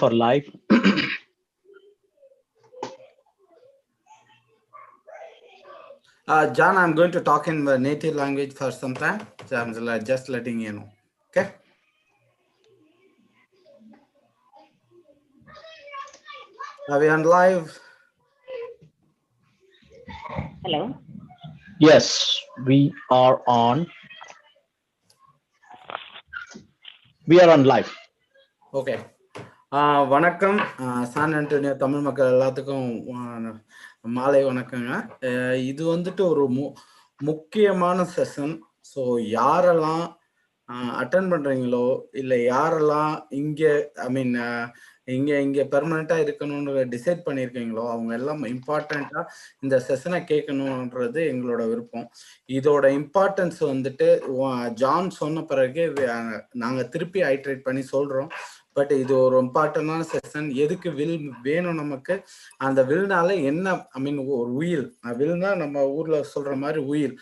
for life. John, I'm going to talk in the native language for some time, so I'm just letting you know. Okay. Are we on live? Hello. Yes, we are on. We are on live. Okay. வணக்கம் San Antonio Tamil மக்கள் எல்லாத்துக்கும் மாலை வணக்கங்க. இது வந்துட்டு ஒரு முக்கியமான session. So யாரெல்லாம் அட்டன் பண்றீங்களோ இல்லை யாரெல்லாம் இங்கே இங்கே பெர்மனண்டா இருக்கணும்னு டிசைட் பண்ணியிருக்கீங்களோ அவங்க எல்லாம் இம்பார்ட்டண்டா இந்த செஷனை கேட்கணுன்றது எங்களோட விருப்பம். இதோட இம்பார்ட்டன்ஸ் வந்துட்டு ஜான் சொன்ன பிறகு நாங்க திருப்பி ஐட்ரேட் பண்ணி சொல்றோம். பட் இது ஒரு இம்பார்ட்டன்டான செஷன். எதுக்கு வில் வேணும் நமக்கு? அந்த வில்னால என்ன ஒரு உயில். வில்னா நம்ம ஊர்ல சொல்ற மாதிரி உயில்.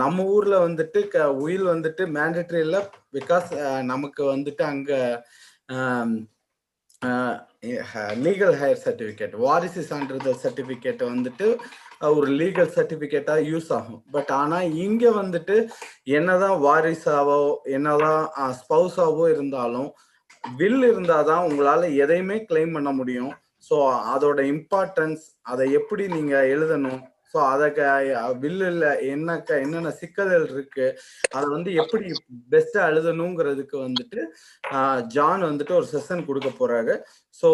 நம்ம ஊர்ல வந்துட்டு உயில் வந்துட்டு மேண்டேட்டரி இல்லை. பிகாஸ் நமக்கு வந்துட்டு அங்க லீகல் ஹையர் சர்டிஃபிகேட், வாரிசு சான்றிதழ் சர்டிஃபிகேட் வந்துட்டு ஒரு லீகல் சர்டிஃபிகேட்டா யூஸ் ஆகும். பட் ஆனா இங்க வந்துட்டு என்னதான் வாரிசாவோ என்னதான் ஸ்பௌஸாவோ இருந்தாலும் வில் இருந்தாதான் உங்களால எதையுமே கிளைம் பண்ண முடியும். ஸோ அதோட இம்பார்ட்டன்ஸ், அதை எப்படி நீங்க எழுதணும், ஸோ அதுக்கு வில்லுல என்னென்ன சிக்கல்கள் இருக்கு, அதை வந்து எப்படி பெஸ்டா எழுதணுங்கிறதுக்கு வந்துட்டு ஜான் வந்துட்டு ஒரு செஷன் கொடுக்க போறாரு. ஸோ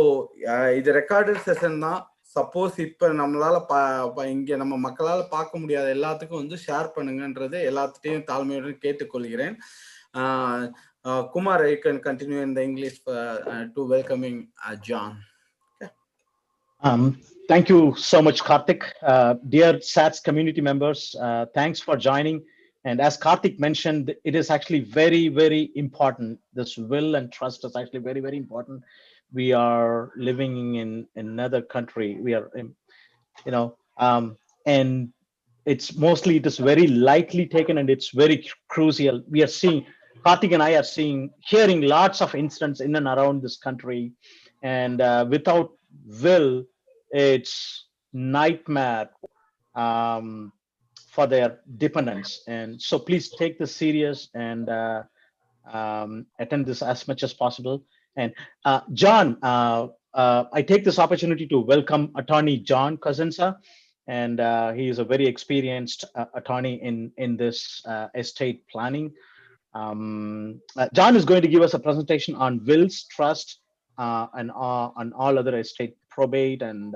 இது ரெக்கார்டட் செஷன் தான். சப்போஸ் இப்ப நம்மளால இங்க நம்ம மக்களால பார்க்க முடியாத எல்லாத்துக்கும் வந்து ஷேர் பண்ணுங்கன்றது எல்லாத்துட்டையும் தாழ்மையுடன் கேட்டுக்கொள்கிறேன். Kumar, you can continue in the English to welcoming John. Thank you so much, Karthik. Dear SATS community members, thanks for joining. And as Karthik mentioned, it is actually very, very important. This will and trust is actually very, very important. We are living in another country. We are, and it's mostly, it is very lightly taken and it's very crucial. We are seeing, Karthik and I are hearing lots of incidents in and around this country. And without will, it's nightmare for their dependents. And so please take this serious and attend this as much as possible. And John, I take this opportunity to welcome attorney John Cosenza. And he is a very experienced attorney in this estate planning. John is going to give us a presentation on wills, trust, and on all other estate probate and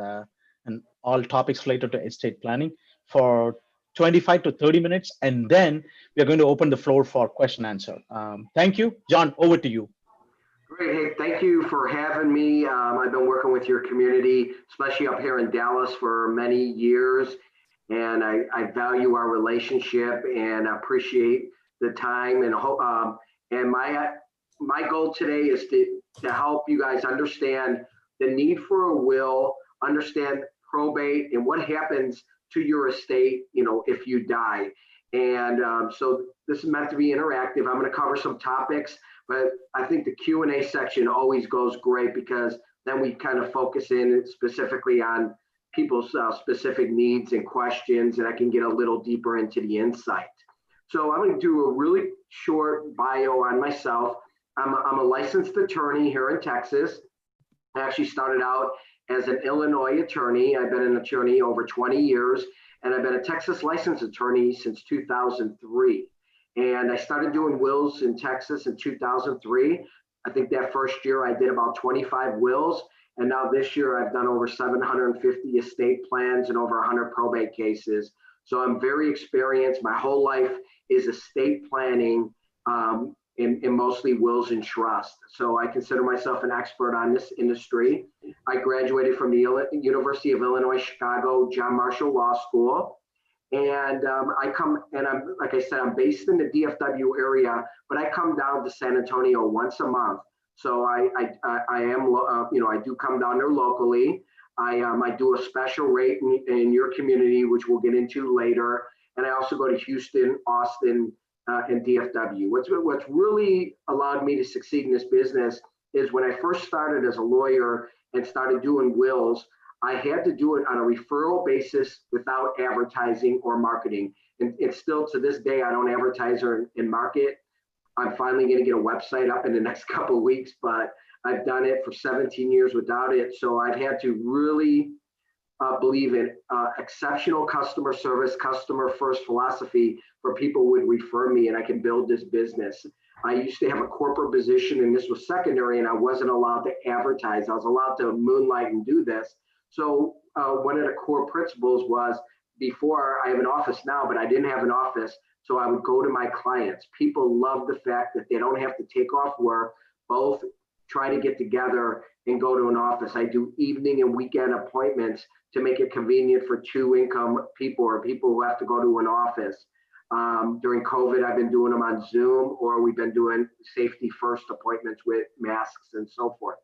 all topics related to estate planning for 25 to 30 minutes, and then we are going to open the floor for question answer. Thank you, John. Over to you. Great. Hey, thank you for having me. I've been working with your community, especially up here in Dallas, for many years, and I value our relationship and appreciate the time. And my goal today is to help you guys understand the need for a will, understand probate, and what happens to your estate, if you die. And so this is meant to be interactive. I'm going to cover some topics, but I think the Q&A section always goes great because then we kind of focus in specifically on people's specific needs and questions, and I can get a little deeper into the insight. So I'm going to do a really short bio on myself. I'm a licensed attorney here in Texas. I actually started out as an Illinois attorney. I've been an attorney over 20 years, and I've been a Texas licensed attorney since 2003. And I started doing wills in Texas in 2003. I think that first year I did about 25 wills. And now this year I've done over 750 estate plans and over 100 probate cases. So I'm very experienced. My whole life is estate planning, in mostly wills and trust. So I consider myself an expert on this industry. I graduated from the University of Illinois, Chicago, John Marshall Law School. And I'm, like I said, I'm based in the DFW area, but I come down to San Antonio once a month. So I do come down there locally. I do a special rate in your community, which we'll get into later. And I also go to Houston, Austin, and DFW. What's really allowed me to succeed in this business is when I first started as a lawyer and started doing wills, I had to do it on a referral basis without advertising or marketing. And it's still to this day, I don't advertise or and market. I'm finally going to get a website up in the next couple of weeks, but I've done it for 17 years without it. So I've had to really believe in exceptional customer service, customer first philosophy for people who would refer me and I can build this business. I used to have a corporate position and this was secondary and I wasn't allowed to advertise. I was allowed to moonlight and do this. So one of the core principles was before I have an office now, but I didn't have an office. So I would go to my clients. People love the fact that they don't have to take off work, both try to get together and go to an office. I do evening and weekend appointments to make it convenient for two income people or people who have to go to an office. During COVID, I've been doing them on Zoom, or we've been doing safety first appointments with masks and so forth.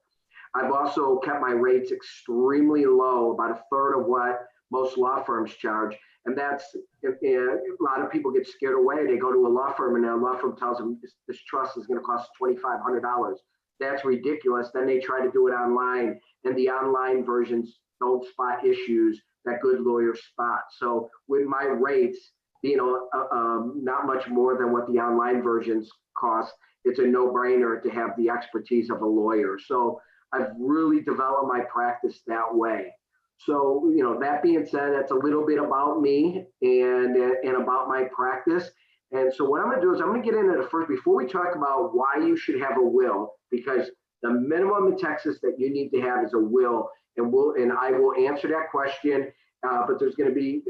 I've also kept my rates extremely low, about a third of what most law firms charge. And that's, a lot of people get scared away. They go to a law firm and a law firm tells them this trust is going to cost $2,500. That's ridiculous. Then they try to do it online, and the online versions don't spot issues that good lawyers spot. So with my rates, not much more than what the online versions cost, it's a no-brainer to have the expertise of a lawyer. So I've really developed my practice that way. So, that being said, that's a little bit about me and about my practice. And so what I'm going to do is I'm going to get into the first, before we talk about why you should have a will, because the minimum in Texas that you need to have is a will, and I will answer that question. But there's going to be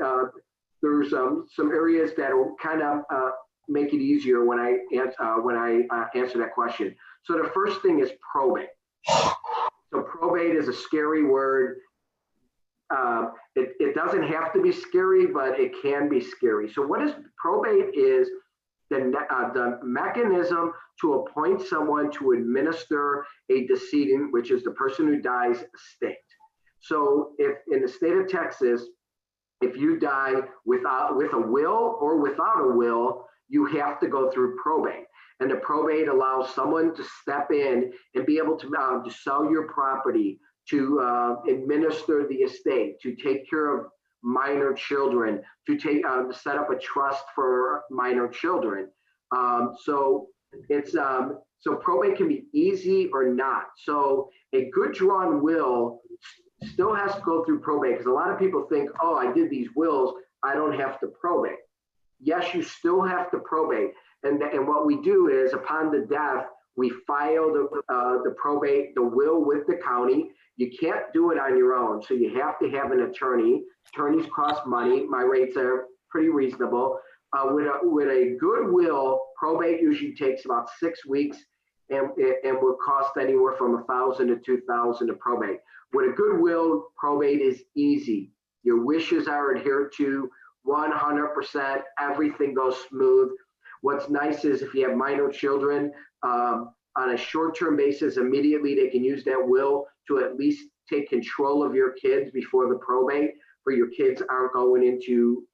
there's some areas that will kind of make it easier when I answer that question. So the first thing is probate. So probate is a scary word. It doesn't have to be scary, but it can be scary. So what is probate is the mechanism to appoint someone to administer a decedent, which is the person who dies, estate. So if in the state of Texas, if you die with a will or without a will, you have to go through probate. And the probate allows someone to step in and be able to sell your property, to administer the estate, to take care of minor children, to set up a trust for minor children. So probate can be easy or not. So a good drawn will still has to go through probate, because a lot of people think, oh, I did these wills, I don't have to probate. Yes, you still have to probate. And what we do is upon the death, we file the probate, the will with the county. You can't do it on your own. So you have to have an attorney. Attorneys cost money. My rates are pretty reasonable. With a good will, probate usually takes about 6 weeks and will cost anywhere from $1,000 to $2,000 to probate. With a good will, probate is easy. Your wishes are adhered to 100%. Everything goes smooth. What's nice is if you have minor children, on a short-term basis, immediately they can use that will to at least take control of your kids before the probate, where your kids aren't going into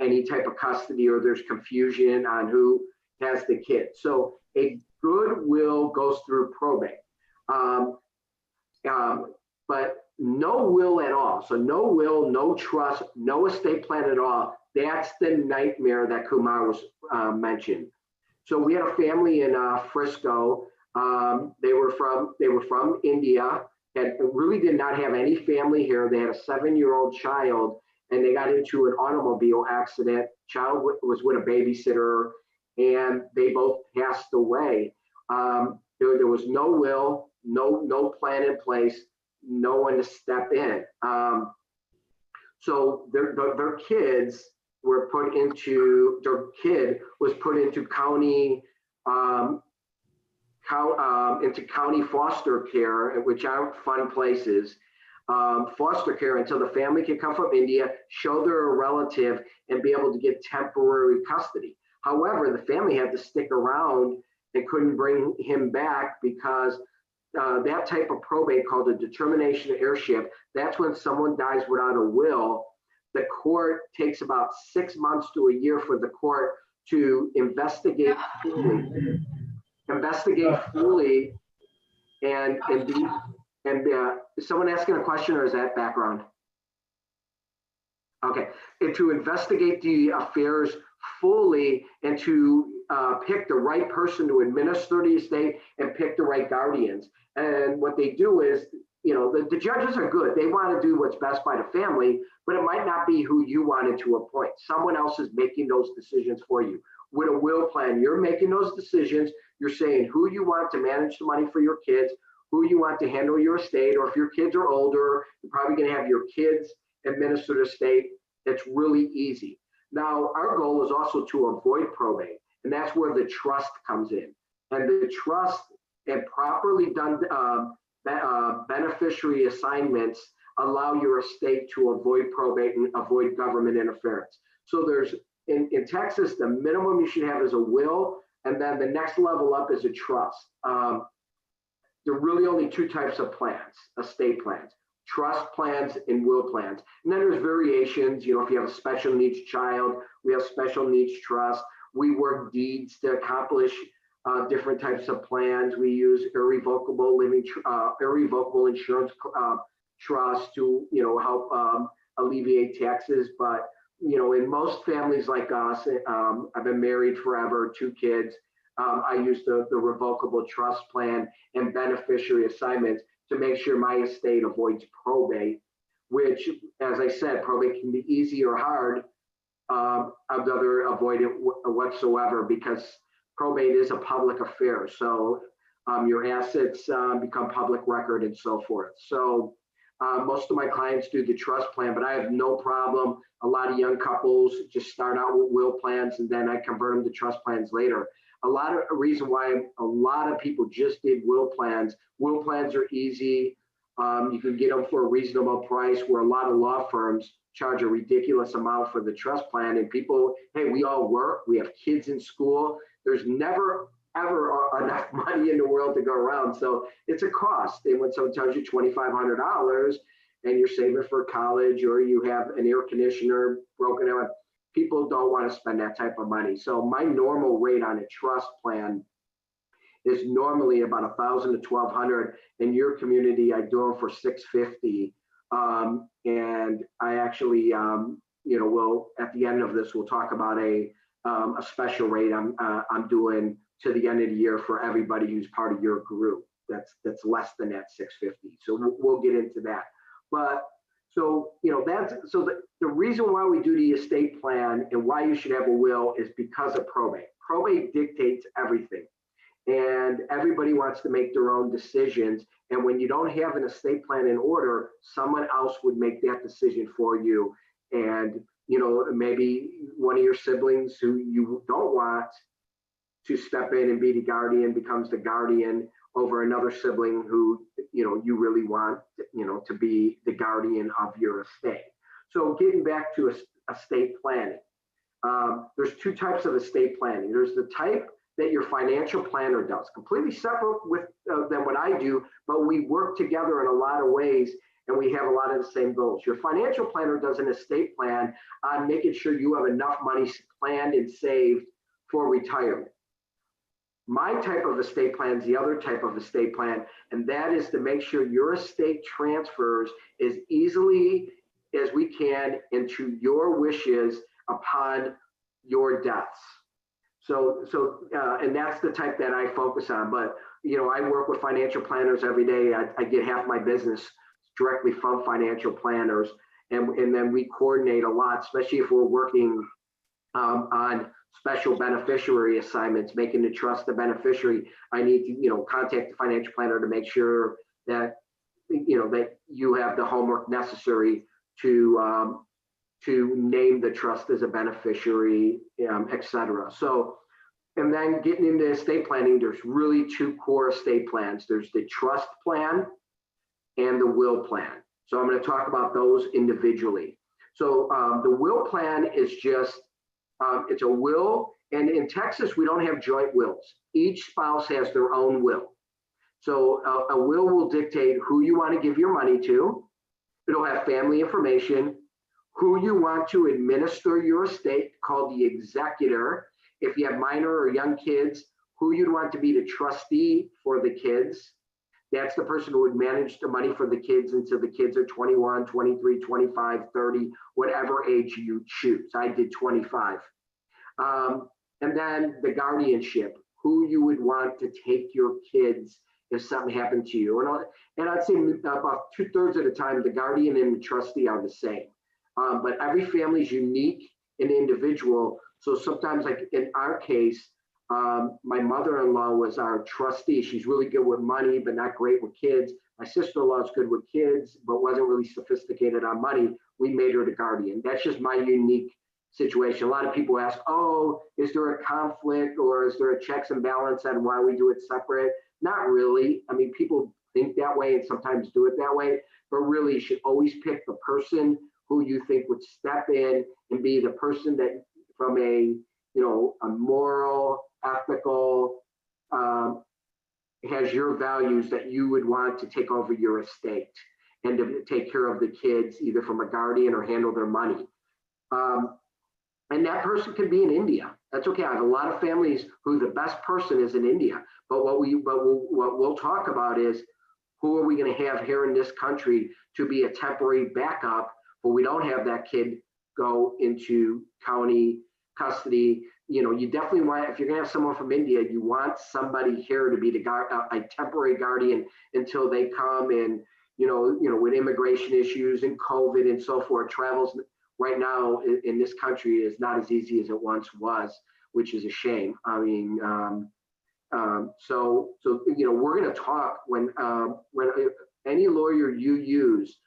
any type of custody or there's confusion on who has the kid. So a good will goes through probate. But no will at all. So no will, no trust, no estate plan at all. That's the nightmare that Kumar was mentioned. So we had a family in Frisco. They were from India, and really did not have any family here. They had a 7-year-old child, and they got into an automobile accident. Child was with a babysitter, and they both passed away. There was no will, no plan in place, no one to step in. So their kids were put into, their kid was put into county foster care, which aren't fun places. Foster care until the family can come from India, show they're a relative, and be able to get temporary custody. However, the family had to stick around and couldn't bring him back because that type of probate, called a determination of heirship, that's when someone dies without a will. The court takes about 6 months to a year for the court to investigate fully Is someone asking a question, or is that background? Okay, and to investigate the affairs fully, and to pick the right person to administer the estate and pick the right guardians. And what they do is, the judges are good. They want to do what's best by the family, but it might not be who you wanted to appoint. Someone else is making those decisions for you. With a will plan, you're making those decisions. You're saying who you want to manage the money for your kids, who you want to handle your estate, or if your kids are older, you're probably going to have your kids administer the estate. It's really easy. Now, our goal is also to avoid probate, and that's where the trust comes in. And the trust and properly done beneficiary assignments allow your estate to avoid probate and avoid government interference. So there's, in Texas, the minimum you should have is a will, and then the next level up is a trust. There are really only two types of plans, estate plans: trust plans and will plans. And then there's variations. If you have a special needs child, we have special needs trust. We work deeds to accomplish different types of plans. We use irrevocable insurance trust to help alleviate taxes. But in most families like us, I've been married forever, 2 kids. I use the revocable trust plan and beneficiary assignments to make sure my estate avoids probate, which, as I said, probate can be easy or hard. I'd rather avoid it whatsoever, because probate is a public affair. So your assets become public record and so forth. So most of my clients do the trust plan, but I have no problem. A lot of young couples just start out with will plans, and then I convert them to trust plans later. A reason why a lot of people just did will plans. Will plans are easy. You can get them for a reasonable price, where a lot of law firms charge a ridiculous amount for the trust plan. And people, hey, we all work, we have kids in school. There's never, ever enough money in the world to go around. So it's a cost. And when someone tells you $2,500 and you're saving for college, or you have an air conditioner broken out, people don't want to spend that type of money. So my normal rate on a trust plan is normally about $1,000 to $1,200. In your community, I do them for $650. And I actually, will, at the end of this, we'll talk about a special rate I'm doing to the end of the year for everybody who's part of your group. That's less than that $650. So we'll get into that. But so, the reason why we do the estate plan and why you should have a will is because of probate. Probate dictates everything, and everybody wants to make their own decisions. And when you don't have an estate plan in order, someone else would make that decision for you. And, maybe one of your siblings who you don't want to step in and be the guardian becomes the guardian over another sibling who, you really want, to be the guardian of your estate. So getting back to estate planning, there's 2 types of estate planning. There's the type that your financial planner does, completely separate than what I do, but we work together in a lot of ways, and we have a lot of the same goals. Your financial planner does an estate plan on making sure you have enough money planned and saved for retirement. My type of estate plan is the other type of estate plan, and that is to make sure your estate transfers as easily as we can into your wishes upon your deaths. And that's the type that I focus on. But, I work with financial planners every day. I get half my business directly from financial planners. And then we coordinate a lot, especially if we're working on special beneficiary assignments, making the trust the beneficiary. I need to, contact the financial planner to make sure that, that you have the homework necessary to name the trust as a beneficiary, etc. So, and then getting into estate planning, there's really 2 core estate plans. There's the trust plan and the will plan. So I'm going to talk about those individually. So the will plan is just, it's a will. And in Texas, we don't have joint wills. Each spouse has their own will. So a will dictate who you want to give your money to. It'll have family information, who you want to administer your estate, called the executor. If you have minor or young kids, who you'd want to be the trustee for the kids, That's the person who would manage the money for the kids until the kids are 21, 23, 25, 30, whatever age you choose. I did 25. And then the guardianship, who you would want to take your kids if something happened to you. And I'd say about 2/3 of the time, the guardian and the trustee are the same. But every family is unique and individual. So sometimes, like in our case, my mother-in-law was our trustee. She's really good with money, but not great with kids. My sister-in-law is good with kids, but wasn't really sophisticated on money. We made her the guardian. That's just my unique situation. A lot of people ask, oh, is there a conflict or is there a checks and balance on why we do it separate? Not really. I mean, people think that way and sometimes do it that way, but really you should always pick the person who you think would step in and be the person that from a moral, ethical, has your values that you would want to take over your estate and to take care of the kids, either from a guardian or handle their money. And that person could be in India. That's okay. I have a lot of families who the best person is in India. But what we'll talk about is who are we going to have here in this country to be a temporary backup, but we don't have that kid go into county custody. You definitely want, if you're going to have someone from India, you want somebody here to be a temporary guardian until they come and, with immigration issues and COVID and so forth, travels right now in this country is not as easy as it once was, which is a shame. I mean, so we're going to talk when any lawyer you use,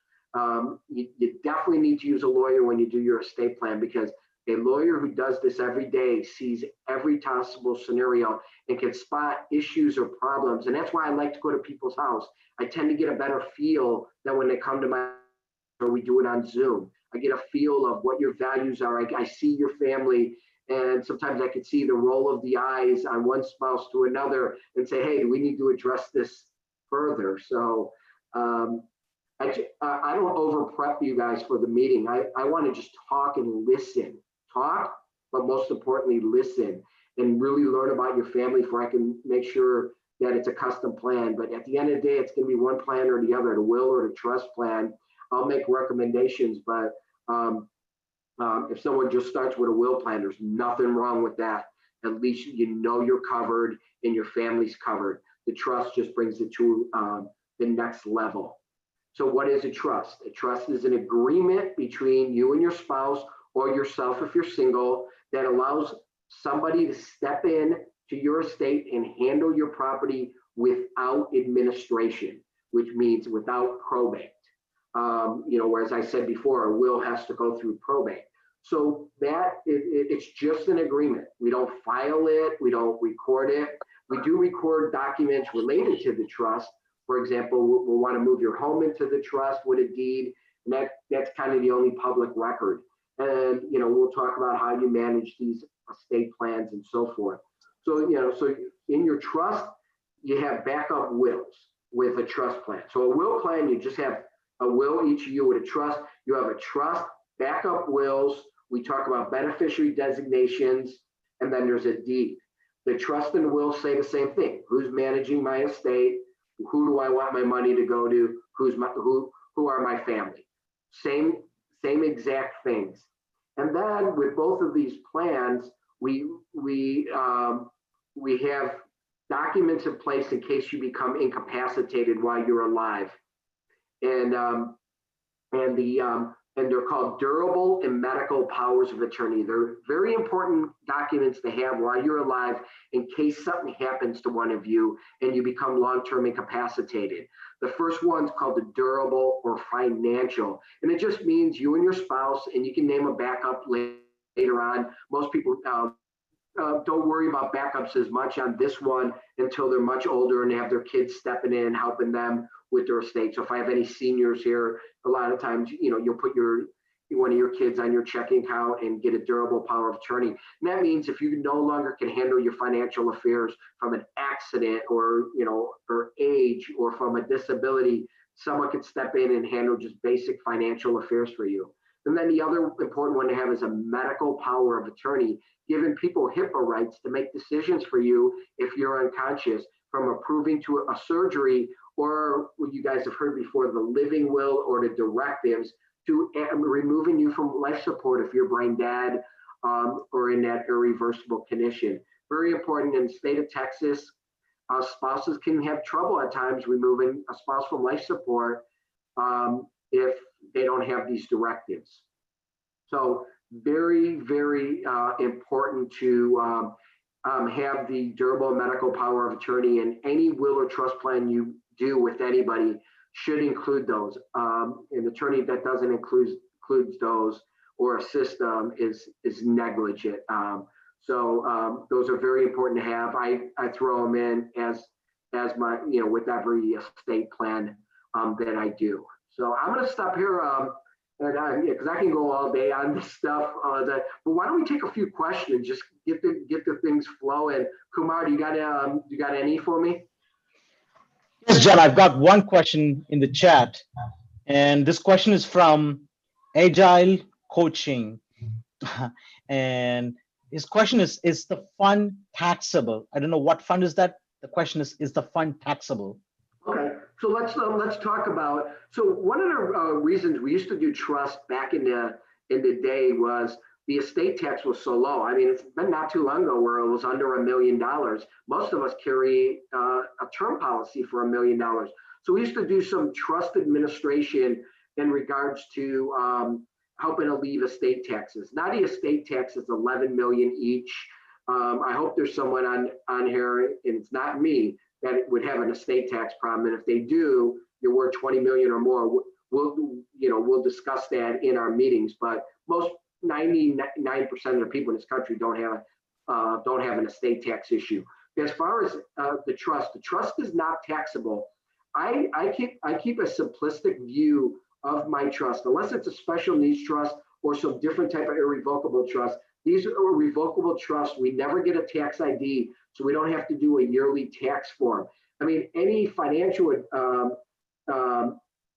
you definitely need to use a lawyer when you do your estate plan, because a lawyer who does this every day sees every possible scenario and can spot issues or problems. And that's why I like to go to people's house. I tend to get a better feel than when they come to my, or we do it on Zoom. I get a feel of what your values are. I see your family, and sometimes I can see the roll of the eyes on one spouse to another and say, hey, we need to address this further. So I don't over prep you guys for the meeting. I want to just talk and listen. Talk, but most importantly, listen and really learn about your family before I can make sure that it's a custom plan. But at the end of the day, it's going to be one plan or the other, the will or the trust plan. I'll make recommendations, but if someone just starts with a will plan, there's nothing wrong with that. At least you're covered and your family's covered. The trust just brings it to the next level. So what is a trust? A trust is an agreement between you and your spouse or yourself if you're single that allows somebody to step in to your estate and handle your property without administration, which means without probate. Whereas I said before, a will has to go through probate. So that it's just an agreement. We don't file it. We don't record it. We do record documents related to the trust. For example, we'll want to move your home into the trust with a deed, and that's kind of the only public record. And we'll talk about how you manage these estate plans and so forth. So so in your trust, you have backup wills with a trust plan. So a will plan, you just have a will each of you. With a trust, you have a trust, backup wills. We talk about beneficiary designations, and then there's a deed. The trust and the will say the same thing. Who's managing my estate? Who do I want my money to go to? Who are my family? Same exact things. And then with both of these plans, we have documents in place in case you become incapacitated while you're alive. And they're called durable and medical powers of attorney. They're very important documents to have while you're alive in case something happens to one of you and you become long-term incapacitated. The first one's called the durable or financial, and it just means you and your spouse, and you can name a backup later on. Most people don't worry about backups as much on this one until they're much older and they have their kids stepping in, helping them with their estate. So if I have any seniors here, a lot of times, you'll put one of your kids on your checking account and get a durable power of attorney. And that means if you no longer can handle your financial affairs from an accident or age or from a disability, someone could step in and handle just basic financial affairs for you. And then the other important one to have is a medical power of attorney, giving people HIPAA rights to make decisions for you if you're unconscious, from approving to a surgery or what you guys have heard before, the living will or the directives to removing you from life support if you're brain dead or in that irreversible condition. Very important in the state of Texas. Spouses can have trouble at times removing a spouse from life support if they don't have these directives. So very, very important to have the durable medical power of attorney, and any will or trust plan you do with anybody should include those. An attorney that doesn't includes those or assist them is negligent. So those are very important to have. I throw them in as my, with every estate plan that I do. So I'm going to stop here because I can go all day on this stuff. But why don't we take a few questions? Just get the things flowing. Kumar, do you got any for me? Yes, John, I've got one question in the chat, and this question is from Agile Coaching, and his question is the fund taxable? I don't know what fund is that. The question is the fund taxable? Okay, so let's talk about. So one of the reasons we used to do trust back in the day was the estate tax was so low. I mean, it's been not too long ago where it was under $1 million. Most of us carry a term policy for $1 million. So we used to do some trust administration in regards to helping alleviate estate taxes. Now the estate tax is $11 million each. I hope there's someone on here, and it's not me, that would have an estate tax problem. And if they do, you're worth 20 million or more. We'll discuss that in our meetings. But most 99% of the people in this country don't have an estate tax issue. As far as the trust is not taxable. I keep a simplistic view of my trust, unless it's a special needs trust or some different type of irrevocable trust. These are revocable trusts. We never get a tax ID, so we don't have to do a yearly tax form. I mean, any financial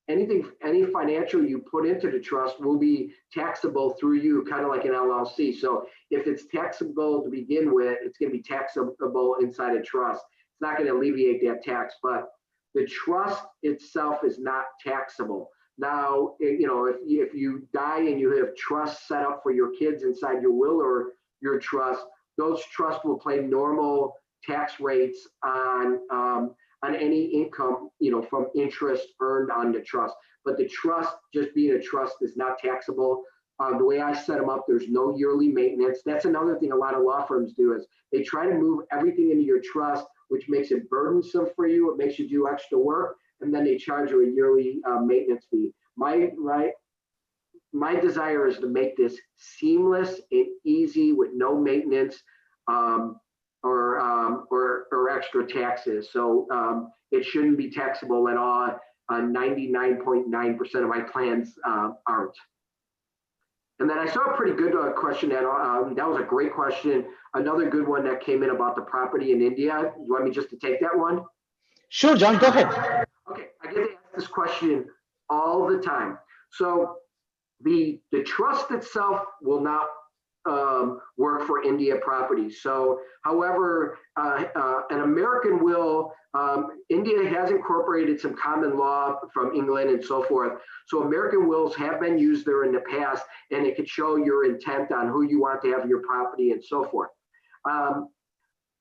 any financial you put into the trust will be taxable through you, kind of like an LLC. So if it's taxable to begin with, it's going to be taxable inside a trust. It's not going to alleviate that tax, but the trust itself is not taxable. Now, if you die and you have trusts set up for your kids inside your will or your trust, those trusts will pay normal tax rates on any income, from interest earned on the trust. But the trust, just being a trust, is not taxable. The way I set them up, there's no yearly maintenance. That's another thing a lot of law firms do, is they try to move everything into your trust, which makes it burdensome for you. It makes you do extra work, and then they charge you a yearly maintenance fee. My desire is to make this seamless and easy with no maintenance or extra taxes. So it shouldn't be taxable at all. 99.9% of my plans aren't. And then I saw a pretty good question that was a great question. Another good one that came in about the property in India. You want me just to take that one? Sure, John, go ahead. Okay, I get to ask this question all the time. So the trust itself will not work for India properties. So, however, an American will, India has incorporated some common law from England and so forth. So American wills have been used there in the past, and it could show your intent on who you want to have your property and so forth.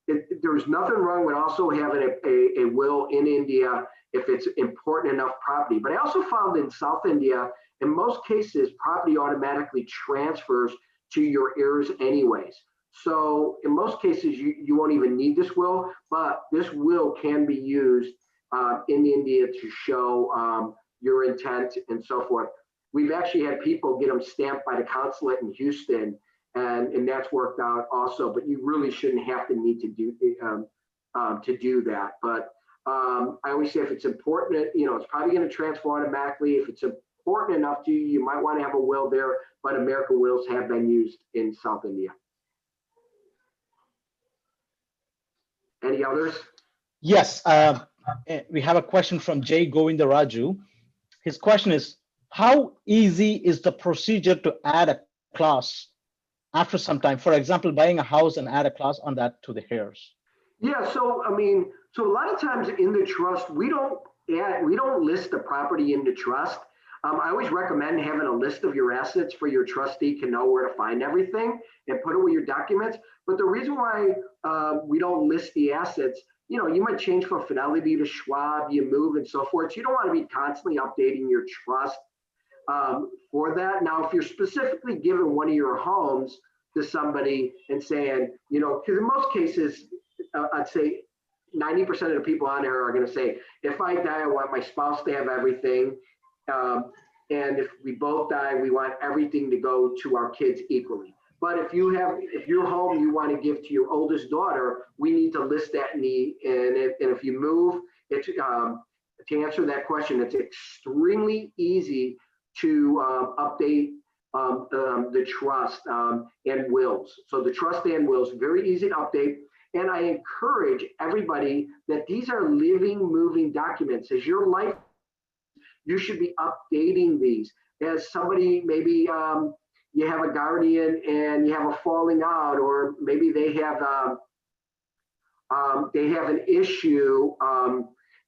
There's nothing wrong with also having a will in India if it's important enough property. But I also found in South India, in most cases, property automatically transfers to your heirs anyways. So in most cases, you won't even need this will, but this will can be used in India to show your intent and so forth. We've actually had people get them stamped by the consulate in Houston, and that's worked out also, but you really shouldn't have to need to do that. But I always say if it's important, it's probably going to transfer automatically. If it's important enough to you, you might want to have a will there, but American wills have been used in South India. Any others? Yes, we have a question from Jay Govindaraju. His question is, how easy is the procedure to add a clause after some time? For example, buying a house and add a clause on that to the heirs. Yeah, so So a lot of times in the trust, we don't list the property in the trust. I always recommend having a list of your assets for your trustee can know where to find everything and put it with your documents. But the reason why we don't list the assets, you might change from Fidelity to Schwab, you move and so forth. So you don't want to be constantly updating your trust for that. Now, if you're specifically giving one of your homes to somebody and saying, because in most cases, I'd say 90% of the people on there are going to say, if I die, I want my spouse to have everything. And if we both die, we want everything to go to our kids equally. But if your home you want to give to your oldest daughter, we need to list that need. And if you move, it's to answer that question, it's extremely easy to update the trust and wills. So the trust and wills, very easy to update. And I encourage everybody that these are living, moving documents. As your life, you should be updating these. As somebody, maybe you have a guardian and you have a falling out, or maybe they have an issue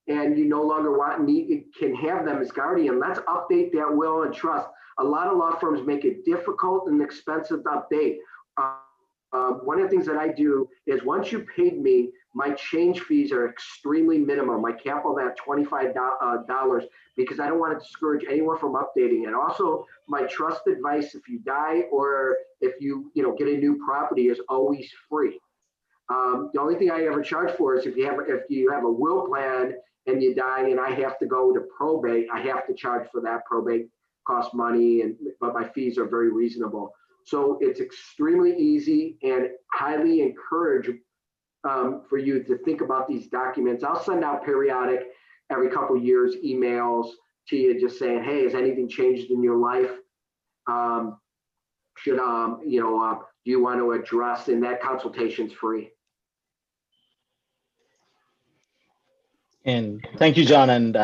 and you no longer can have them as guardian. Let's update that will and trust. A lot of law firms make it difficult and expensive to update. One of the things that I do is once you paid me, my change fees are extremely minimum. I cap them at $25 because I don't want to discourage anyone from updating it. Also, my trust advice, if you die or if you get a new property, is always free. The only thing I ever charge for is if you have a will plan and you die and I have to go to probate, I have to charge for that. Probate costs money, but my fees are very reasonable. So it's extremely easy and highly encourage for you to think about these documents. I'll send out periodic, every couple of years, emails to you just saying, hey, has anything changed in your life? Do you want to address? And that consultation's free. And thank you, John. And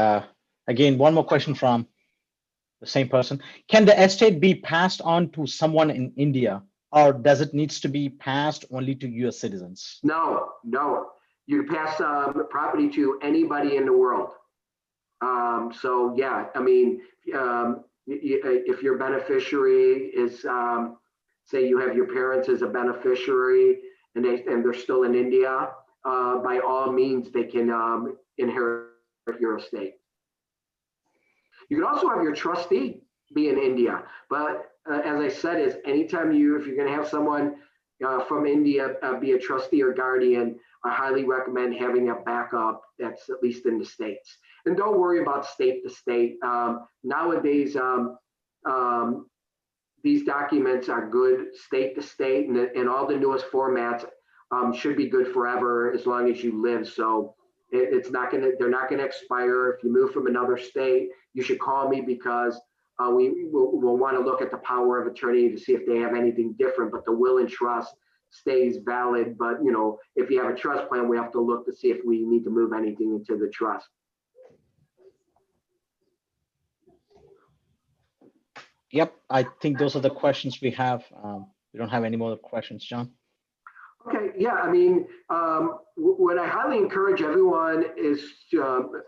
again, one more question from the same person. Can the estate be passed on to someone in India, or does it needs to be passed only to US citizens? No. You can pass property to anybody in the world. So yeah, I mean, if your beneficiary is, say you have your parents as a beneficiary and they're still in India, by all means, they can inherit your estate. You can also have your trustee be in India, but as I said, is anytime if you're going to have someone from India be a trustee or guardian, I highly recommend having a backup that's at least in the States. And don't worry about state to state. Nowadays, these documents are good state to state, and all the newest formats should be good forever as long as you live. So they're not going to expire. If you move from another state, you should call me because we'll want to look at the power of attorney to see if they have anything different, but the will and trust stays valid. But if you have a trust plan, we have to look to see if we need to move anything into the trust. Yep, I think those are the questions we have. We don't have any more questions, John. Okay, yeah, I mean, what I highly encourage everyone is to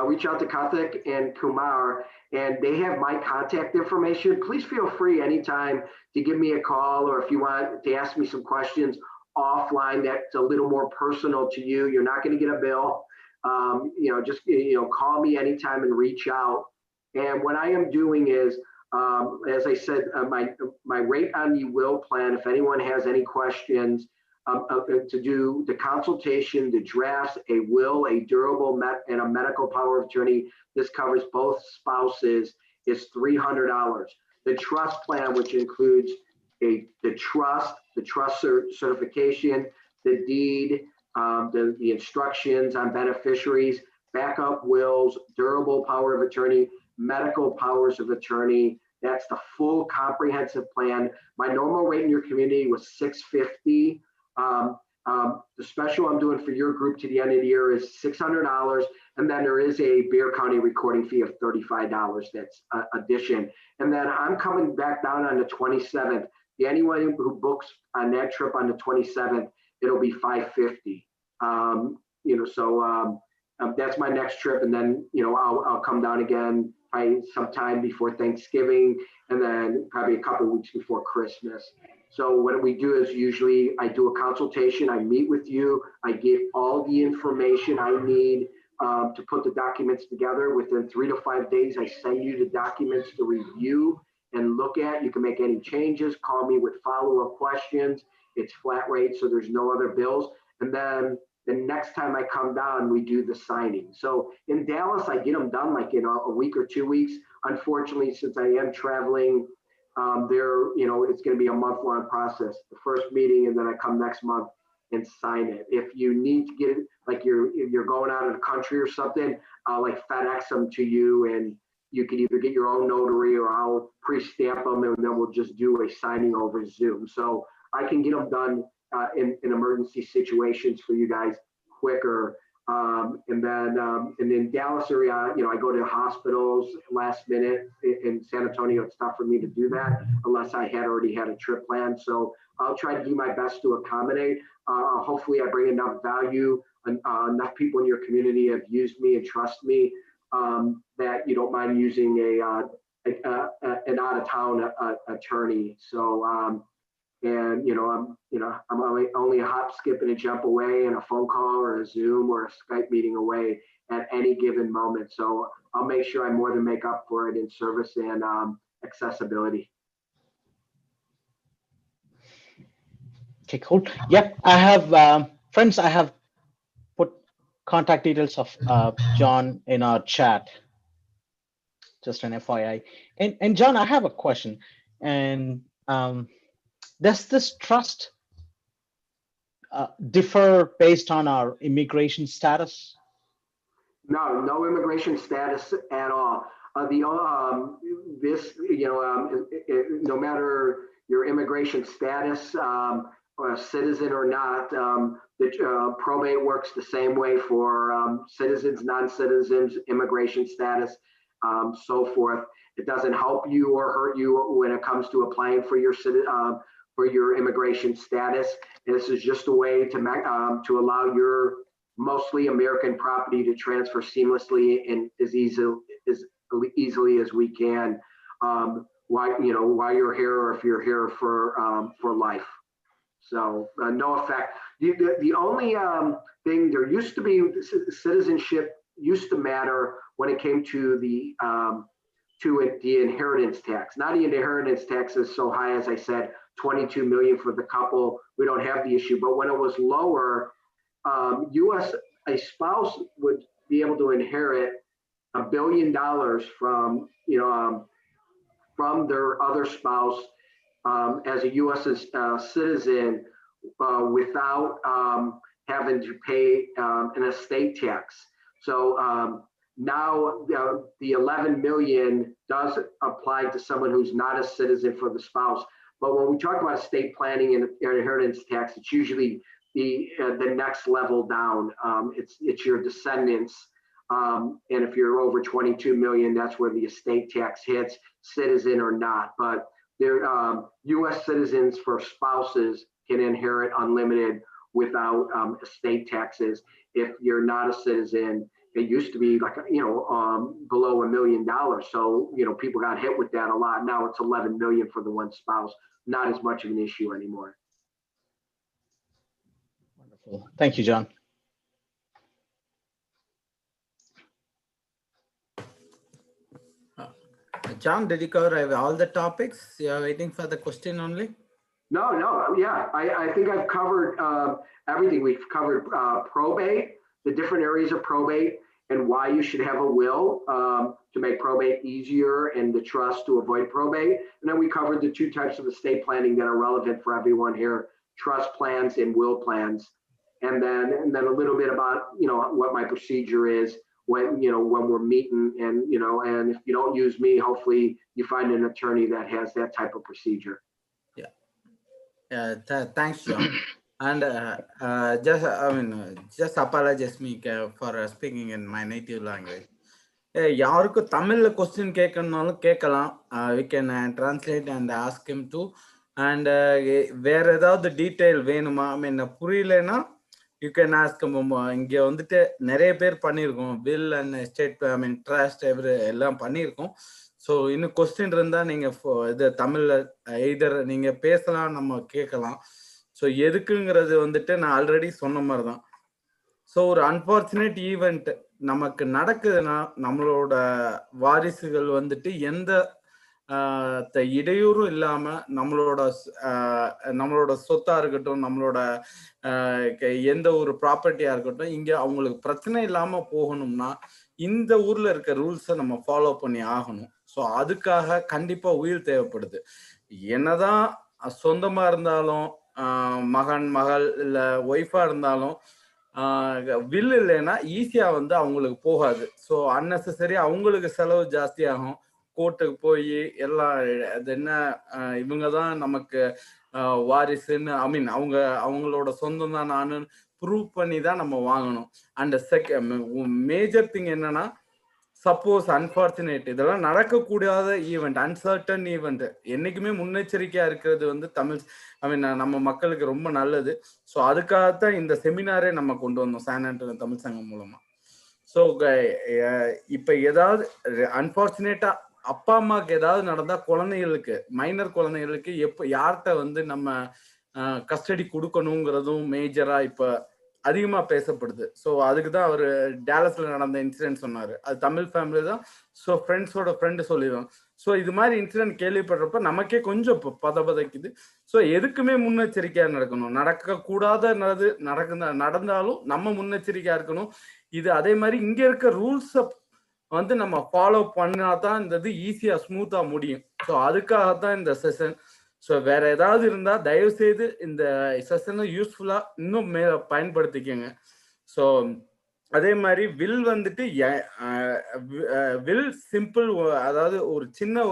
reach out to Karthik and Kumar, and they have my contact information. Please feel free anytime to give me a call, or if you want to ask me some questions offline that's a little more personal to you. You're not going to get a bill. Just call me anytime and reach out. And what I am doing is, as I said, my rate on the will plan, if anyone has any questions, to do the consultation, the drafts, a will, a durable and a medical power of attorney, this covers both spouses, is $300. The trust plan, which includes the trust certification, the deed, the instructions on beneficiaries, backup wills, durable power of attorney, medical powers of attorney. That's the full comprehensive plan. My normal rate in your community was $650. The special I'm doing for your group to the end of the year is $600. And then there is a Bexar County recording fee of $35. That's addition. And then I'm coming back down on the 27th. Anyone who books on that trip on the 27th, it'll be $550. that's my next trip, and then I'll come down again probably sometime before Thanksgiving, and then probably a couple of weeks before Christmas. So what we do is usually I do a consultation, I meet with you, I get all the information I need to put the documents together. Within 3 to 5 days, I send you the documents to review and look at. You can make any changes, call me with follow-up questions. It's flat rate, so there's no other bills. And then the next time I come down, we do the signing. So in Dallas, I get them done like in a week or 2 weeks. Unfortunately, since I am traveling, it's going to be a month-long process. The first meeting, and then I come next month and sign it. If you need to get it, like you're going out of the country or something, I'll like FedEx them to you, and you can either get your own notary or I'll pre-stamp them, and then we'll just do a signing over Zoom. So I can get them done in emergency situations for you guys quicker. And then in Dallas area, I go to hospitals last minute. In San Antonio, it's tough for me to do that unless I had already had a trip planned. So I'll try to do my best to accommodate. Hopefully I bring enough value, enough people in your community have used me and trust me, that you don't mind using an out-of-town attorney. So I'm only a hop, skip, and a jump away, and a phone call or a Zoom or a Skype meeting away at any given moment. So I'll make sure I more than make up for it in service and accessibility. Okay, cool. Yeah, I have friends. I have put contact details of John in our chat. Just an FYI. And John, I have a question. And does this trust differ based on our immigration status? No immigration status at all. No matter your immigration status, or a citizen or not, the probate works the same way for citizens, non-citizens, immigration status, so forth. It doesn't help you or hurt you when it comes to applying for your immigration status. This is just a way to allow your mostly American property to transfer seamlessly and as easily as we can, while you're here, or if you're here for life. So no effect. The only thing, there used to be, citizenship used to matter when it came to the inheritance tax. Now the inheritance tax is so high, as I said, 22 million for the couple. We don't have the issue, but when it was lower, a spouse would be able to inherit $1 billion from their other spouse as a U.S. citizen without having to pay an estate tax. So now the 11 million does apply to someone who's not a citizen for the spouse. But when we talk about estate planning and inheritance tax, it's usually the next level down. It's your descendants. And if you're over 22 million, that's where the estate tax hits, citizen or not. But U.S. citizens for spouses can inherit unlimited without estate taxes. If you're not a citizen, it used to be like, below $1 million. So, people got hit with that a lot. Now it's 11 million for the one spouse. Not as much of an issue anymore. Wonderful. Thank you, John. John, did you cover all the topics? You are waiting for the question only? No. Yeah, I think I've covered everything. We've covered probate, the different areas of probate, and why you should have a will to make probate easier, and the trust to avoid probate. And then we covered the 2 types of estate planning that are relevant for everyone here: trust plans and will plans. And then a little bit about what my procedure is when we're meeting, and and if you don't use me, hopefully you find an attorney that has that type of procedure. Thanks, John. And just apologize me for speaking in my native language. யாருக்கு தமிழ்ல question கேட்கணும்னாலும் கேட்கலாம். We can translate and ask him to. And வேற ஏதாவது detail வேணுமா? புரியலன்னா you can ask. இங்க வந்துட்டு நிறைய பேர் பண்ணியிருக்கோம், will and estate, I mean trust எல்லாம் பண்ணியிருக்கோம். ஸோ இன்னும் கொஸ்டின் இருந்தா நீங்க இது தமிழ்ல எய்தர் நீங்க பேசலாம், நம்ம கேட்கலாம். ஸோ எதுக்குங்கிறது வந்துட்டு நான் ஆல்ரெடி சொன்ன மாதிரி தான். ஸோ ஒரு அன்பார்ச்சுனேட் ஈவெண்ட் நமக்கு நடக்குதுன்னா நம்மளோட வாரிசுகள் வந்துட்டு எந்த இடையூறும் இல்லாம நம்மளோட சொத்தா இருக்கட்டும், நம்மளோட எந்த ஒரு ப்ராப்பர்ட்டியா இருக்கட்டும், இங்க அவங்களுக்கு பிரச்சனை இல்லாம போகணும்னா இந்த ஊர்ல இருக்க ரூல்ஸை நம்ம ஃபாலோ பண்ணி ஆகணும். ஸோ அதுக்காக கண்டிப்பா உயிர் தேவைப்படுது. என்னதான் சொந்தமா இருந்தாலும், மகன் மகள் இல்ல ஒய்ஃபா இருந்தாலும் வில் இல்லைன்னா ஈஸியா வந்து அவங்களுக்கு போகாது. ஸோ அன்னெசரி அவங்களுக்கு செலவு ஜாஸ்தி ஆகும். கோர்ட்டுக்கு போய் எல்லாம் அது என்ன இவங்கதான் நமக்கு வாரிசுன்னு, ஐ மீன் அவங்களோட சொந்தம் தான் நானு ப்ரூவ் பண்ணி தான் நம்ம வாங்கணும். அண்ட் மேஜர் திங் என்னன்னா, சப்போஸ் அன்பார்ச்சுனேட் இதெல்லாம் நடக்கக்கூடாத ஈவெண்ட், அன்சர்டன் ஈவெண்ட், என்னைக்குமே முன்னெச்சரிக்கையா இருக்கிறது வந்து தமிழ், ஐ மீன் நம்ம மக்களுக்கு ரொம்ப நல்லது. ஸோ அதுக்காகத்தான் இந்த செமினாரே நம்ம கொண்டு வந்தோம் சான் ஆண்டனியோ தமிழ் சங்கம் மூலமா. ஸோ இப்ப ஏதாவது அன்பார்ச்சுனேட்டா அப்பா அம்மாவுக்கு ஏதாவது நடந்தா குழந்தைகளுக்கு, மைனர் குழந்தைகளுக்கு யார்கிட்ட வந்து நம்ம கஸ்டடி கொடுக்கணுங்கிறதும் மேஜரா இப்ப அதிகமா பேசப்படுது. ஸோ அதுக்கு தான் அவர் டேலஸ்ல நடந்த இன்சிடென்ட் சொன்னாரு. அது தமிழ் ஃபேமிலி தான். ஸோ ஃப்ரெண்ட்ஸோட ஃப்ரெண்டு சொல்லிடுவோம். ஸோ இது மாதிரி இன்சிடென்ட் கேள்விப்படுறப்ப நமக்கே கொஞ்சம் பதபதைக்குது. ஸோ எதுக்குமே முன்னெச்சரிக்கையா நடக்கணும். நடக்கக்கூடாத நடந்தாலும் நம்ம முன்னெச்சரிக்கையா இருக்கணும். இது அதே மாதிரி இங்க இருக்க ரூல்ஸை வந்து நம்ம ஃபாலோ பண்ணாதான் இந்த இது ஈஸியா ஸ்மூத்தா முடியும். ஸோ அதுக்காகத்தான் இந்த செஷன். ஸோ வேற ஏதாவது இருந்தா தயவு செய்து இந்த செஷனை யூஸ்ஃபுல்லா இன்னும் பயன்படுத்திக்கங்க. ஸோ அதே மாதிரி வில் வந்துட்டு வில் சிம்பிள், அதாவது ஒரு சின்ன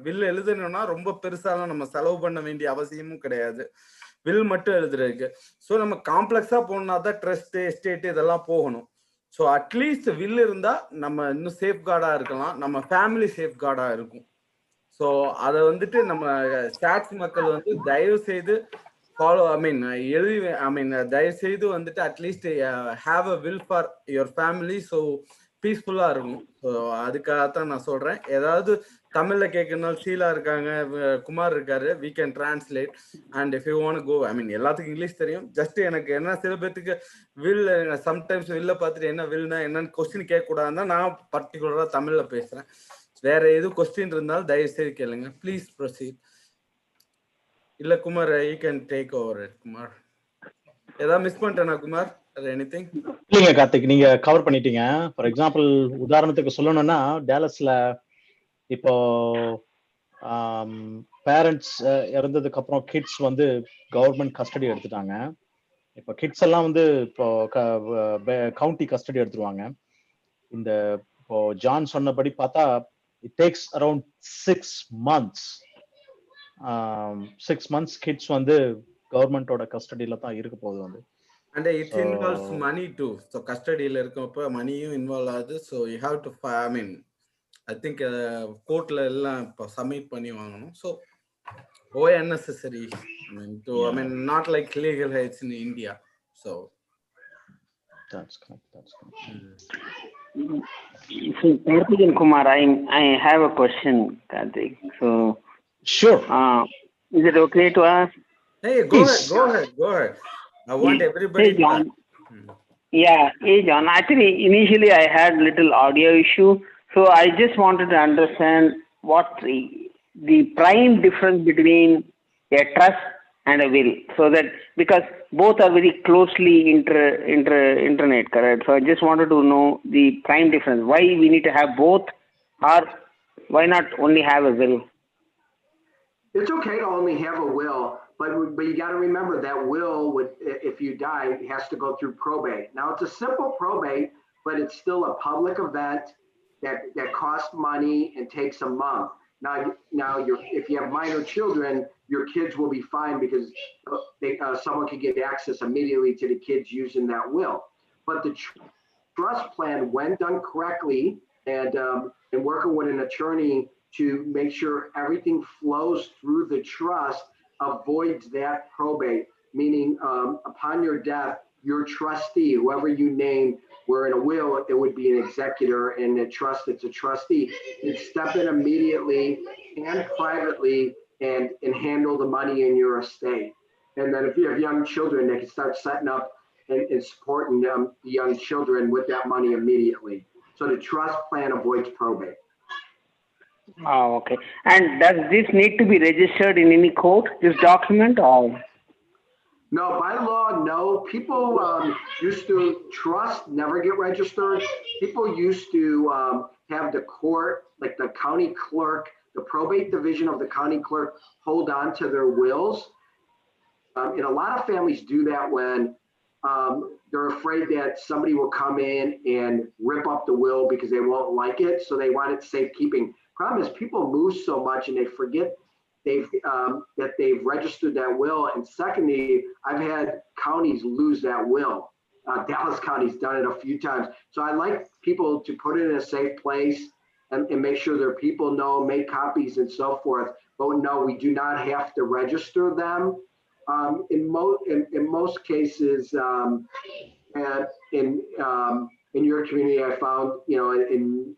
வில் எழுதணும்னா ரொம்ப பெருசாலாம் நம்ம செலவு பண்ண வேண்டிய அவசியமும் கிடையாது. வில் மட்டும் எழுதுறதுக்கு. ஸோ நம்ம காம்ப்ளெக்ஸா போனா தான் ட்ரஸ்ட், எஸ்டேட் இதெல்லாம் போகணும். ஸோ அட்லீஸ்ட் வில் இருந்தா நம்ம இன்னும் சேஃப்கார்டா இருக்கலாம், நம்ம ஃபேமிலி சேஃப்கார்டா இருக்கும். ஸோ அதை வந்துட்டு நம்ம ஸ்டாட்ஸ் மக்கள் வந்து தயவு செய்து ஃபாலோ, தயவு செய்து வந்துட்டு at least have a will for your family. So பீஸ்ஃபுல்லா இருக்கும். ஸோ அதுக்காகத்தான் நான் சொல்றேன். ஏதாவது தமிழ்ல கேட்கறதுனால ஷீலா இருக்காங்க, குமார் இருக்காரு, we can translate and if you want to go, எல்லாத்துக்கும் இங்கிலீஷ் தெரியும். ஜஸ்ட் எனக்கு என்ன சில பேருக்கு வில், சம்டைம்ஸ் வில்ல பார்த்துட்டு என்ன வில்னா என்னன்னு கொஸ்டின் கேட்க கூடாதுன்னா நான் பர்டிகுலரா தமிழ்ல பேசுறேன். வேற எதுவும் கொஸ்டின் இருந்தாலும் தயவு செய்து கேளுங்க. Please proceed. இல்ல Kumar, you can take over it. Kumar ஏதாவது மிஸ் பண்ணிட்டேனா குமார்? எனிதிங்? இல்லைங்க கார்த்திக், நீங்க கவர் பண்ணிட்டீங்க. ஃபார் எக்ஸாம்பிள் உதாரணத்துக்கு சொல்லணும்னா, டேலஸ்ல இப்போ பேரண்ட்ஸ் இறந்ததுக்கு அப்புறம் கிட்ஸ் வந்து கவர்மெண்ட் கஸ்டடி எடுத்துட்டாங்க. இப்போ கிட்ஸ் எல்லாம் வந்து இப்போ கவுண்டி கஸ்டடி எடுத்துருவாங்க. இந்த இப்போ ஜான் சொன்னபடி பார்த்தா it takes around 6 months. 6 months kids வந்து கவர்மெண்டோட கஸ்டடியில தான் இருக்க போகுது வந்து. And it involves money too. So கஸ்டடியில இருக்கப்ப மணியும் இன்வால்வ் ஆகுது. So you have to, I think கோர்ட்ல எல்லாம் இப்போ சப்மிட் பண்ணி வாங்கணும். So unnecessary, not like legal rights in India. So that's correct. So Karthik and Kumar, I have a question, Karthik. So sure. Is it okay to ask? Hey, go ahead. I want everybody. Hey John. Yeah, hey John. Actually, initially I had little audio issue, so I just wanted to understand what the prime difference between a trust and a will, so that because both are very closely internet, correct? So I just wanted to know the prime difference. Why we need to have both, or why not only have a will? It's okay to only have a will, but you got to remember that will would, if you die, has to go through probate. Now it's a simple probate, but it's still a public event that costs money and takes a month. Now if you have minor children, your kids will be fine because someone can get access immediately to the kids using that will. But the trust plan, when done correctly and working with an attorney to make sure everything flows through the trust, avoids that probate, meaning upon your death, your trustee, whoever you name, where in a will, it would be an executor, and a trust, it's a trustee. You step in immediately and privately and handle the money in your estate. And then if you have young children, they can start setting up and supporting them, the young children with that money immediately. So the trust plan avoids probate. Oh, okay. And does this need to be registered in any court, this document, or? No, by law, no. People used to trust, never get registered. People used to have the court, like the county clerk, the probate division of the county clerk, hold on to their wills. And a lot of families do that when they're afraid that somebody will come in and rip up the will because they won't like it. So they want it safekeeping. Problem is, people move so much and they forget that they've registered that will. And secondly, I've had counties lose that will. Dallas County's done it a few times. So I like people to put it in a safe place and make sure their people know, make copies and so forth. But no, we do not have to register them. In most cases, and in your community, I found, in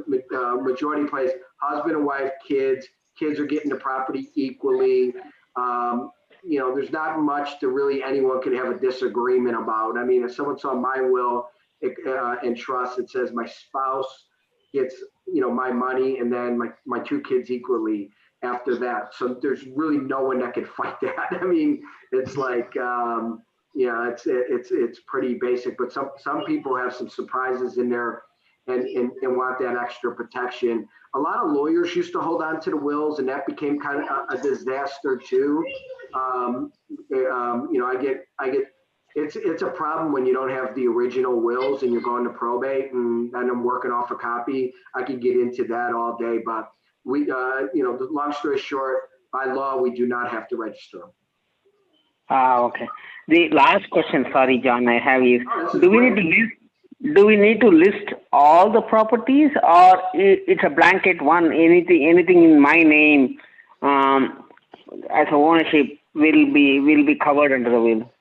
majority place, husband and wife, kids are getting the property equally. There's not much to really anyone could have a disagreement about. I mean, if someone saw my will and trust, it says my spouse gets, my money, and then my two kids equally after that. So there's really no one that could fight that. I mean, it's like, it's pretty basic, but some people have some surprises in there and want that extra protection. A lot of lawyers used to hold on to the wills, and that became kind of a disaster too. It's a problem when you don't have the original wills and you're going to probate, and I'm working off a copy. I could get into that all day, but we, the long story short, by law, we do not have to register them. Okay. The last question, sorry, John, I have is, Oh, do we need to list all the properties, or it's a blanket one, anything in my name as a ownership will be covered under the will?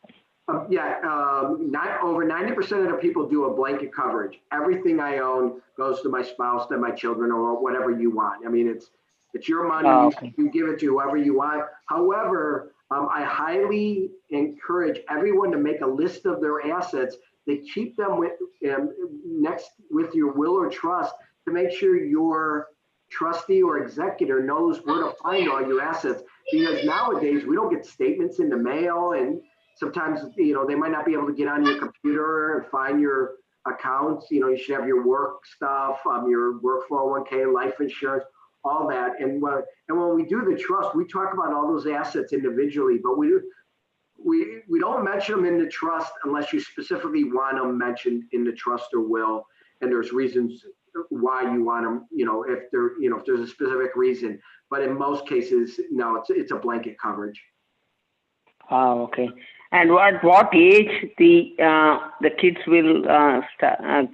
Not over 90% of the people do a blanket coverage. Everything I own goes to my spouse, to my children, or whatever you want. I mean, it's your money. Okay. You give it to whoever you want. However, I highly encourage everyone to make a list of their assets. They keep them with your will or trust to make sure your trustee or executor knows where to find all your assets. Because nowadays we don't get statements in the mail, and sometimes they might not be able to get on your computer and find your accounts. You should have your work stuff, your work 401k, life insurance, all that. And when we do the trust, we talk about all those assets individually, but we don't mention them in the trust unless you specifically want them mentioned in the trust or will, and there's reasons why you want them, if there's a specific reason. But in most cases, no, it's a blanket coverage. Okay. And what age the kids will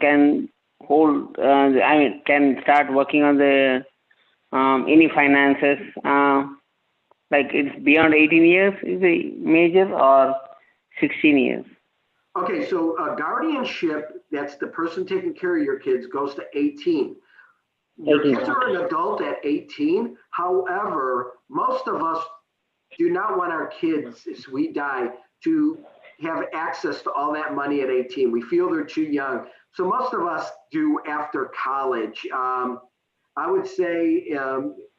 can hold? Can start working on the any finances? Like it's beyond 18 years is a major, or 16 years? Okay, so guardianship, that's the person taking care of your kids, goes to 18. Your kids are an adult at 18. However, most of us do not want our kids, if we die, to have access to all that money at 18. We feel they're too young. So most of us do after college. I would say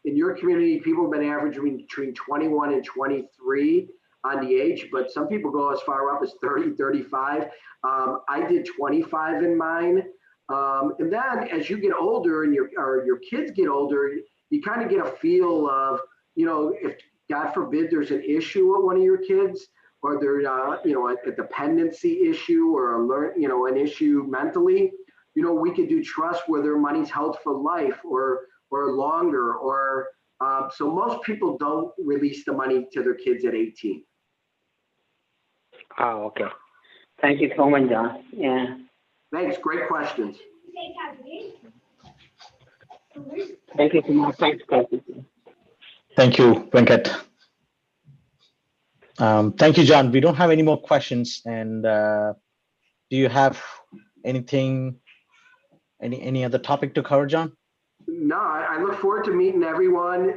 in your community, people have been averaging between 21 and 23 on the age, but some people go as far up as 30, 35. I did 25 in mine. And then as you get older and your kids get older, you kind of get a feel of, if God forbid there's an issue with one of your kids, or there's a dependency issue or an issue mentally, we could do trust where their money's held for life or longer, or so most people don't release the money to their kids at 18. Oh, okay. Thank you so much, John. Yeah. Thanks. Great questions. Thank you so much. Thanks, Thank you, Venkat. Thank you, John. We don't have any more questions. And do you have anything, any other topic to cover, John? No, I look forward to meeting everyone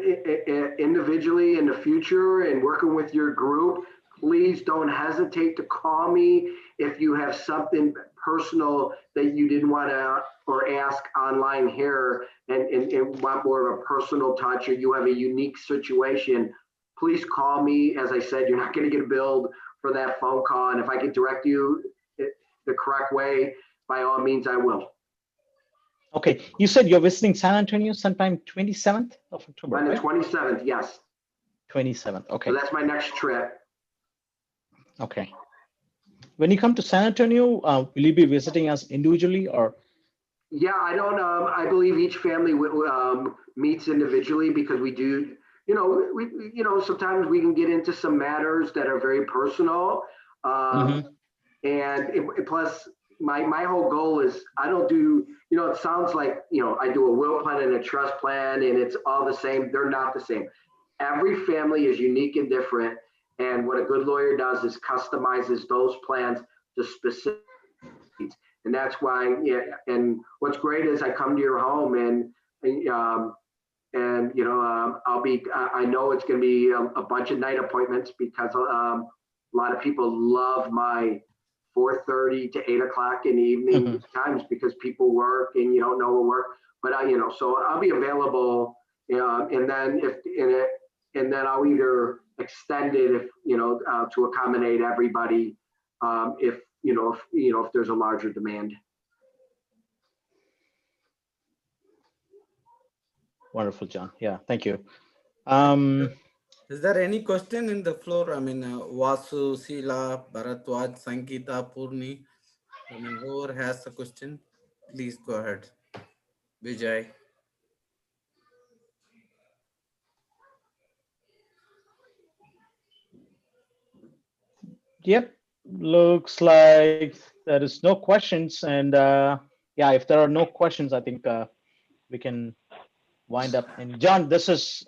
individually in the future and working with your group. Please don't hesitate to call me if you have something personal that you didn't want to or ask online here and want more of a personal touch, or you have a unique situation. Please call me. As I said, you're not going to get billed for that phone call. And if I can direct you the correct way, by all means, I will. Okay, you said you're visiting San Antonio sometime 27th of October, On the right? 27th, yes. 27th, okay. So that's my next trip. Okay. When you come to San Antonio, will you be visiting us individually or? Yeah, I don't. I believe each family meets individually because we do. Sometimes we can get into some matters that are very personal, and plus, my whole goal is I don't do. It sounds like I do a will plan and a trust plan, and it's all the same. They're not the same. Every family is unique and different, and what a good lawyer does is customizes those plans to specific needs. And that's why, and what's great is I come to your home I know it's going to be a bunch of night appointments because a lot of people love my 4:30 to 8 o'clock in the evening times because people work and you don't know what work. But so I'll be available, and then I'll either extend it if to accommodate everybody, if there's a larger demand. Wonderful, John. Yeah, thank you. Is there any question in the floor? I mean, Vasu, Sheila, Bharatwaj, Sangeeta, Purni. I mean, whoever has a question, please go ahead. Vijay. Yep, looks like there is no questions. And yeah, if there are no questions, I think we can wind up. And John, this is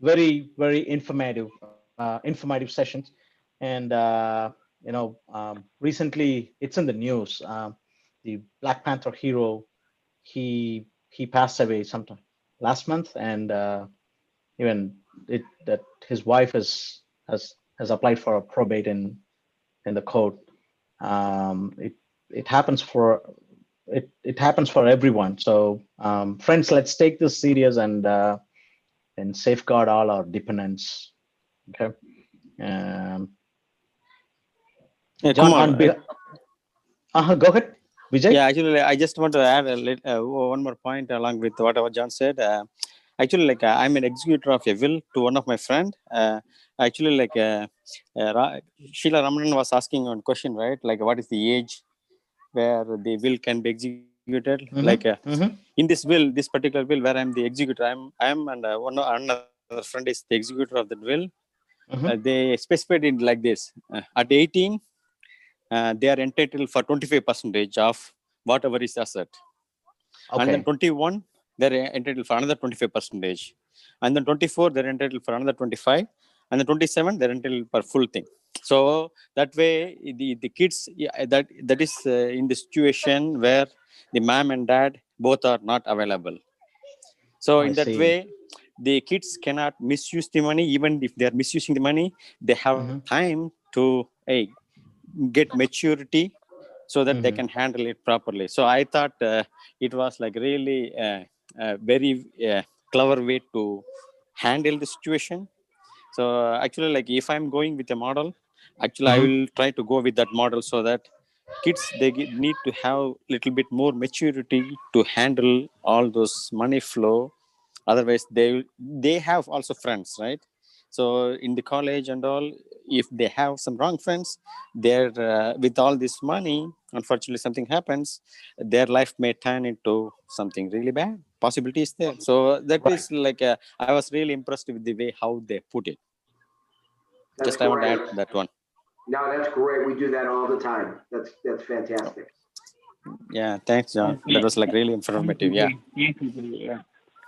very, very informative sessions. And recently it's in the news. The Black Panther hero, he passed away sometime last month, and even that his wife has applied for a probate in the court. It happens for everyone. So friends, let's take this serious and safeguard all our dependents. Okay. John, go ahead, Vijay. Yeah, actually, I just want to add one more point along with whatever John said. Actually, I'm an executor of a will to one of my friend. Actually, Sheila Ramanan was asking one question, right? Like, what is the age where the will can be executed? In this will, this particular will, where I'm the executor, I'm and another friend is the executor of the will. They specified it like this: at 18. They are entitled for 25% of whatever is asset. Okay. And then 21, they're entitled for another 25%. And then 24, they're entitled for another 25. And then 27, they're entitled for full thing. So that way, the kids, that is in the situation where the mom and dad both are not available. So in that way, the kids cannot misuse the money. Even if they're misusing the money, they have time to get maturity so that they can handle it properly. So I thought it was like really a very clever way to handle the situation. So actually, like if I'm going with a model, actually I will try to go with that model so that kids, they need to have a little bit more maturity to handle all those money flow. Otherwise, they have also friends, right? So in the college and all, if they have some wrong friends, they're with all this money, unfortunately something happens, their life may turn into something really bad. Possibility is there. So that is like I was really impressed with the way how they put it. That's just great. I want to add that one. No, that's great. We do that all the time. That's fantastic. Yeah, thanks, John. That was like really informative. Yeah. Yeah.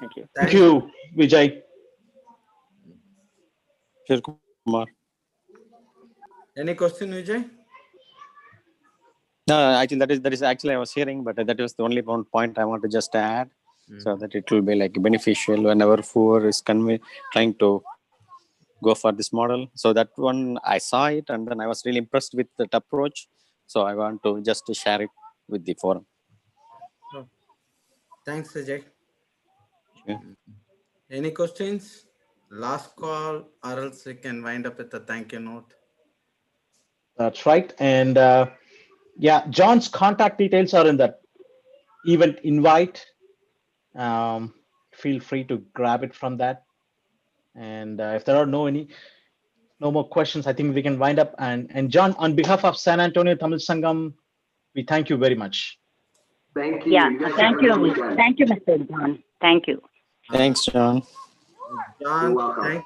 Thank you. Thank you, Vijay. Sure, Kumar. Any question, Vijay? No, actually, that is actually I was hearing, but that was the only one point I want to just add, so that it will be like beneficial whenever whoever is trying to go for this model. So that one I saw it, and then I was really impressed with that approach. So I want to just share it with the forum. Thanks, Vijay. Yeah. Any questions? Last call, or else we can wind up with a thank you note. That's right. And yeah, John's contact details are in that event invite. Feel free to grab it from that. And if there are no more questions, I think we can wind up. And John, on behalf of San Antonio Tamil Sangam, we thank you very much. Thank you. Yeah, You guys have thank a you. good weekend. Thank you, Mr. John. Thank you. Thanks, John. John, You're welcome.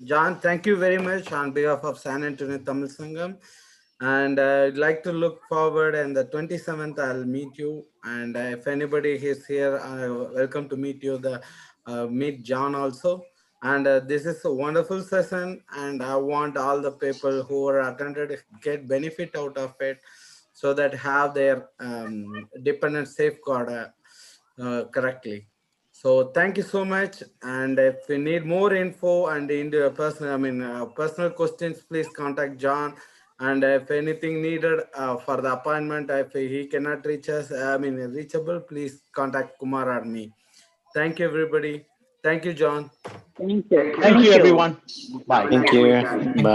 John, thank you very much on behalf of San Antonio Tamil Sangam. And I'd like to look forward, and the 27th I'll meet you. And if anybody is here, welcome to meet you. Meet John also. And this is a wonderful session, and I want all the people who are attended get benefit out of it, so that have their dependent safeguard correctly. So thank you so much. And if we need more info and into personal questions, please contact John. And if anything needed for the appointment, if he cannot reach us, reachable, please contact Kumar or me. Thank you, everybody. Thank you, John. Thank you. Thank you, everyone. Bye. Have a nice Thank you. weekend. Bye.